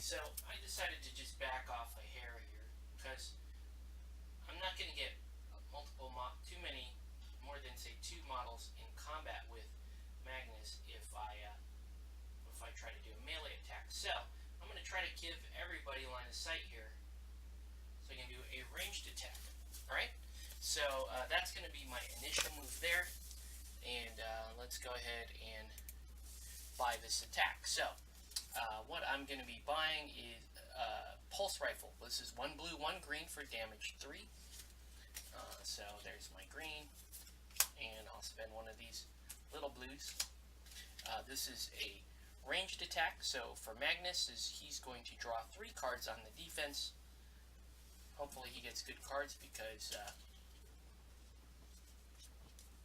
so I decided to just back off a hair here because I'm not going to get too many, more than say 2 models in combat with Magnus if I try to do a melee attack. So I'm going to try to give everybody line of sight here, so I can do a ranged attack. All right. So that's going to be my initial move there, and let's go ahead and buy this attack. So what I'm going to be buying is pulse rifle. This is 1 blue, 1 green for damage 3. So there's my green, and I'll spend one of these little blues. This is a ranged attack, so for Magnus, he's going to draw 3 cards on the defense. Hopefully he gets good cards because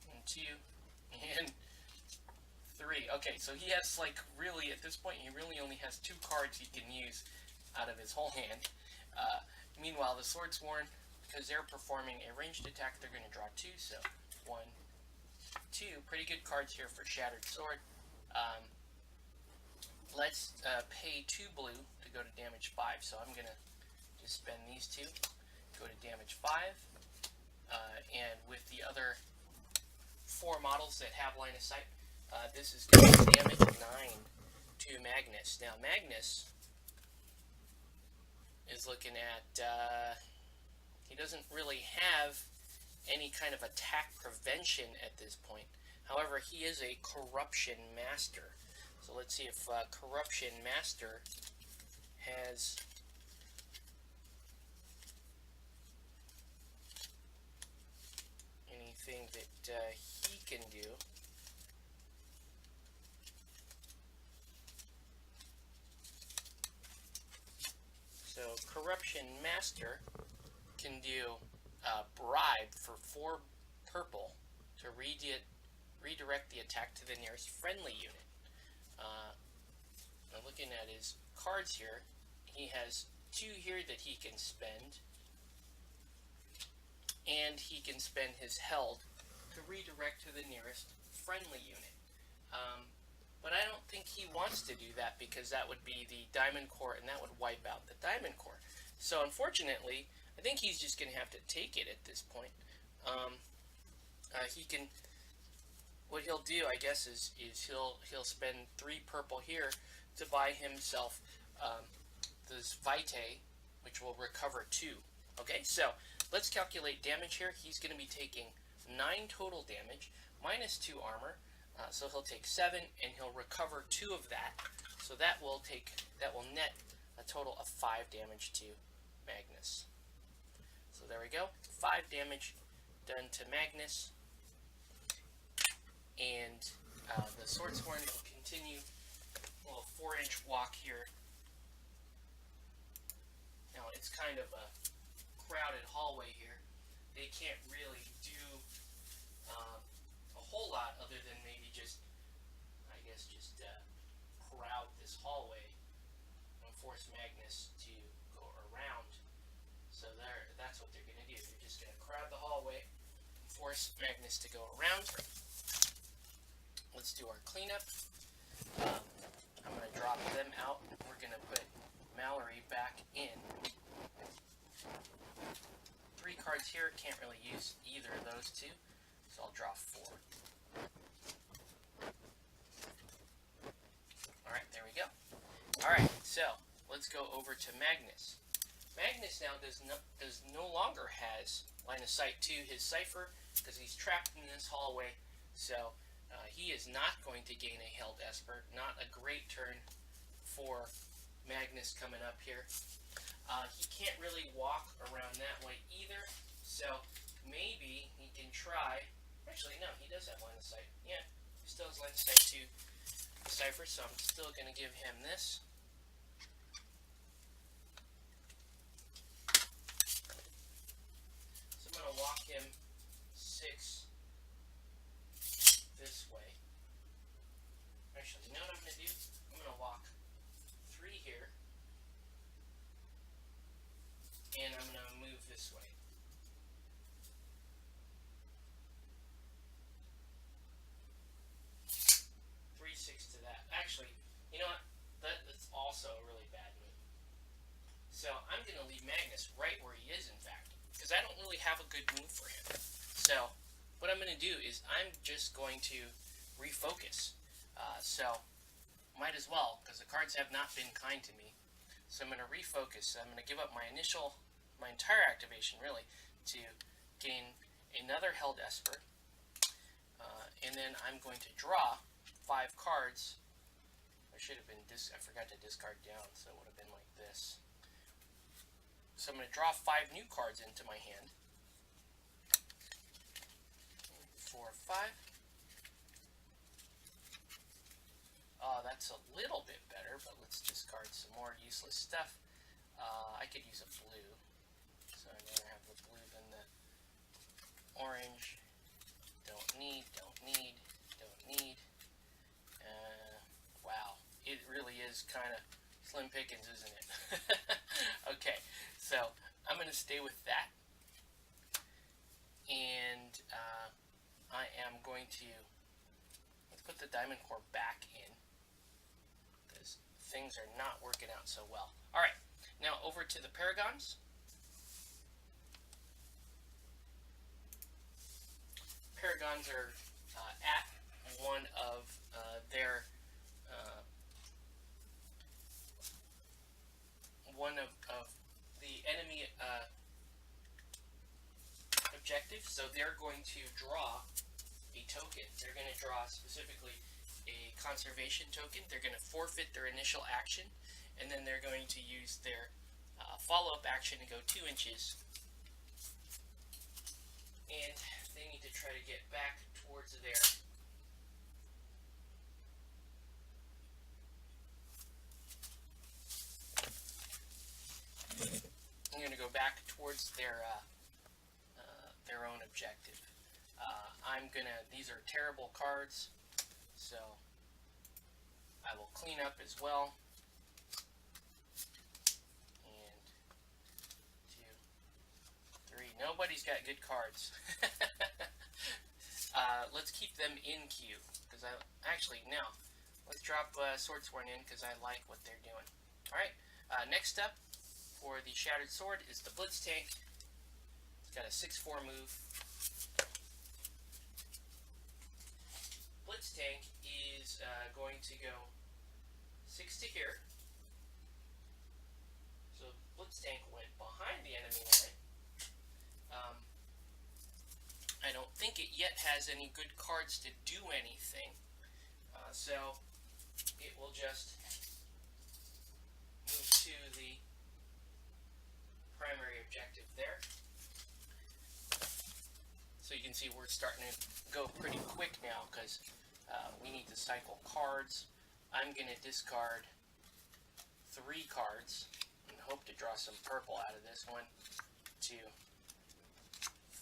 1, 2, and 3. Okay, so he has, like, really, at this point, he really only has 2 cards he can use out of his whole hand. Meanwhile, the Swordsworn, because they're performing a ranged attack, they're going to draw 2, so 1, 2. Pretty good cards here for Shattered Sword. Let's pay 2 blue to go to damage 5, so I'm going to just spend these 2, go to damage 5, and with the other 4 models that have line of sight, this is going to damage 9 to Magnus. Now, Magnus is looking at, he doesn't really have any kind of attack prevention at this point. However, he is a Corruption Master. So let's see if Corruption Master has anything that he can do. So Corruption Master can do bribe for 4 purple to redirect the attack to the nearest friendly unit. Now looking at his cards here, he has 2 here that he can spend, and he can spend his held to redirect to the nearest friendly unit. But I don't think he wants to do that because that would be the Diamond Core, and that would wipe out the Diamond Core. So unfortunately, I think he's just going to have to take it at this point. He can. What he'll do, I guess, is he'll spend 3 purple here to buy himself this Vitae, which will recover 2. Okay, so let's calculate damage here. He's going to be taking 9 total damage, minus 2 armor, so he'll take 7, and he'll recover 2 of that. So that will net a total of 5 damage to Magnus. So there we go, 5 damage done to Magnus. And the Swordsworn will continue a little 4-inch walk here. Now it's kind of a crowded hallway here. They can't really do a whole lot other than maybe just, I guess, crowd this hallway and force Magnus to go around. So that's what they're going to do. They're just going to crowd the hallway and force Magnus to go around. Let's do our cleanup. I'm going to drop them out. We're going to put Mallory back in. 3 cards here. Can't really use either of those 2. So I'll draw 4. Alright, there we go. Alright, so let's go over to Magnus. Magnus now does no longer has line of sight to his cipher because he's trapped in this hallway. So he is not going to gain a held Esper. Not a great turn for Magnus coming up here. He can't really walk around that way either, so maybe he can try. Actually, no, he does have line of sight. Yeah, he still has line of sight to the cipher, so I'm still going to give him this. So I'm going to walk him 6 this way. Actually, you know what I'm going to do? I'm going to walk 3 here, and I'm going to move this way. Actually, you know what? That's also a really bad move. So I'm going to leave Magnus right where he is, in fact, because I don't really have a good move for him. So what I'm going to do is I'm just going to refocus. So might as well, because the cards have not been kind to me. So I'm going to refocus. So I'm going to give up my entire activation, really, to gain another Held Esper. And then I'm going to draw 5 cards. I should have been, I forgot to discard down, so it would have been like this. So I'm going to draw 5 new cards into my hand. 4, 5. Oh, that's a little bit better, but let's discard some more useless stuff. I could use a blue. So I'd rather have the blue than the orange. Don't need. Wow, it really is kind of slim pickings, isn't it? Okay, so I'm going to stay with that. And I am going to, let's put the diamond core back in, because things are not working out so well. Alright, now over to the Paragons. Paragons are at one of their the enemy objectives, so they're going to draw a token. They're going to draw specifically a conservation token. They're going to forfeit their initial action, and then they're going to use their follow-up action to go 2 inches. And they need to try to get back towards their I'm going to go back towards their own objective. These are terrible cards, so I will clean up as well. And 2, 3. Nobody's got good cards. Let's keep them in queue, because let's drop Swordsworn in, because I like what they're doing. Alright, next up for the Shattered Sword is the Blitz Tank. It's got a 6/4 move. Blitz Tank is going to go 6 to here. So Blitz Tank went behind the enemy line. I don't think it yet has any good cards to do anything. So it will just move to the primary objective there. So you can see we're starting to go pretty quick now, because we need to cycle cards. I'm going to discard 3 cards and hope to draw some purple out of this. 1, 2,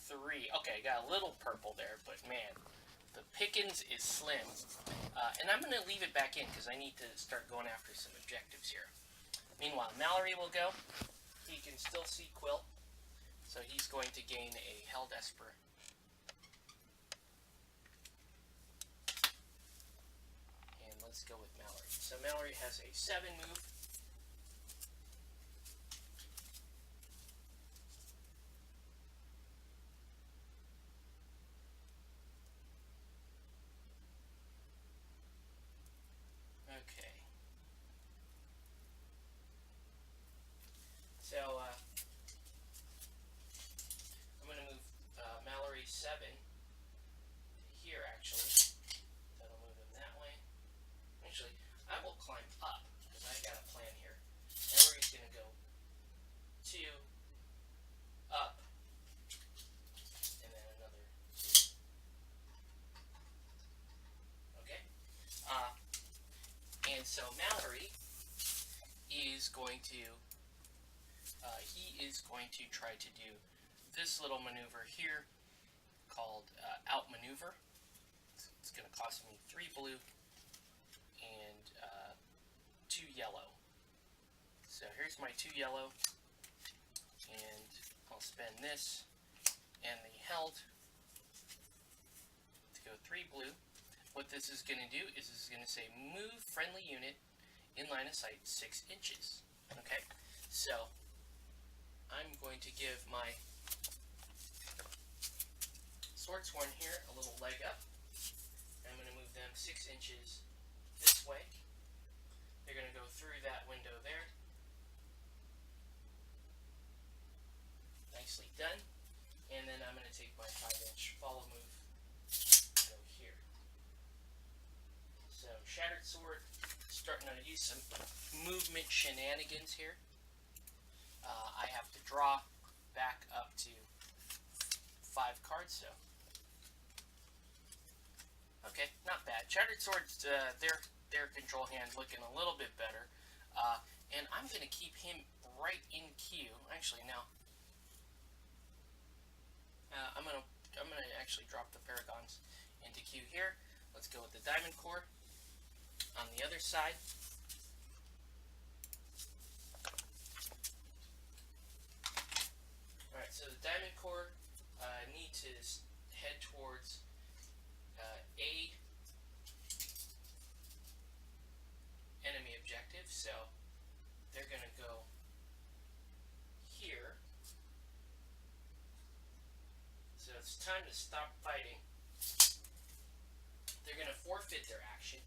3. Okay, got a little purple there, but man, the pickings is slim. And I'm going to leave it back in, because I need to start going after some objectives here. Meanwhile, Mallory will go. He can still see Quill, so he's going to gain a Held Esper. And let's go with Mallory. So Mallory has a 7 move. Okay. So I'm going to move Mallory 7 to here, actually. That'll move him that way. Actually, I will climb up, because I got a plan here. Mallory's going to go 2, up, and then another 2. Okay? And so Mallory is going to try to do this little maneuver here called Outmaneuver. It's going to cost me 3 blue and 2 yellow. So here's my 2 yellow, and I'll spend this and the Held to go 3 blue. What this is going to do is this is going to say move friendly unit in line of sight 6 inches. Okay, so I'm going to give my Swordsworn here a little leg up. I'm going to move them 6 inches this way. They're going to go through that window there. Nicely done. And then I'm going to take my 5-inch follow move and go here. So Shattered Sword, starting to use some movement shenanigans here. I have to draw back up to 5 cards, so okay, not bad. Shattered Sword's their control hand looking a little bit better, and I'm going to keep him right in queue. Actually, no. I'm gonna actually drop the Paragons into queue here. Let's go with the Diamond Core on the other side. All right, so the Diamond Core need to head towards a enemy objective, so they're going to go here. So it's time to stop fighting. They're going to forfeit their action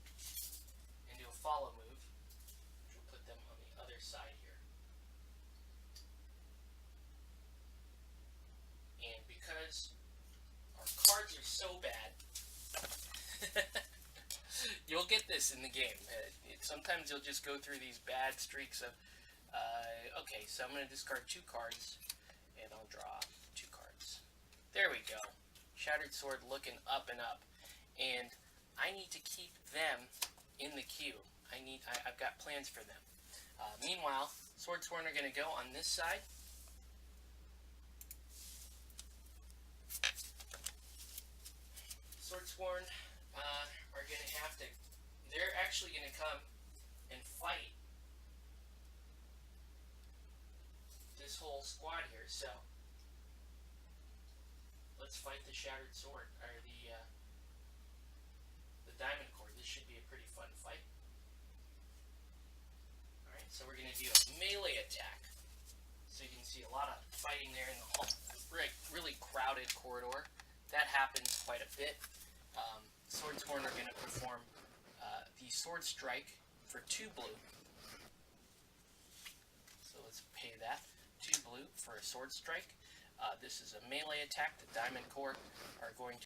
and do a follow move, which will put them on the other side here. And because our cards are so bad, you'll get this in the game. Sometimes you'll just go through these bad streaks of, okay, so I'm going to discard 2 cards, and I'll draw 2 cards. There we go. Shattered Sword looking up and up. And I need to keep them in the queue. I've got plans for them. Meanwhile, Swordsworn are going to go on this side. Swordsworn are going to have to, they're actually going to come and fight this whole squad here. So let's fight the Shattered Sword, or the Diamond Core. This should be a pretty fun fight. Alright, so we're going to do a melee attack. So you can see a lot of fighting there in the whole really crowded corridor. That happens quite a bit. Swordsworn are going to perform the Sword Strike for 2 blue. So let's pay that. 2 blue for a Sword Strike. This is a melee attack. The Diamond Core are going to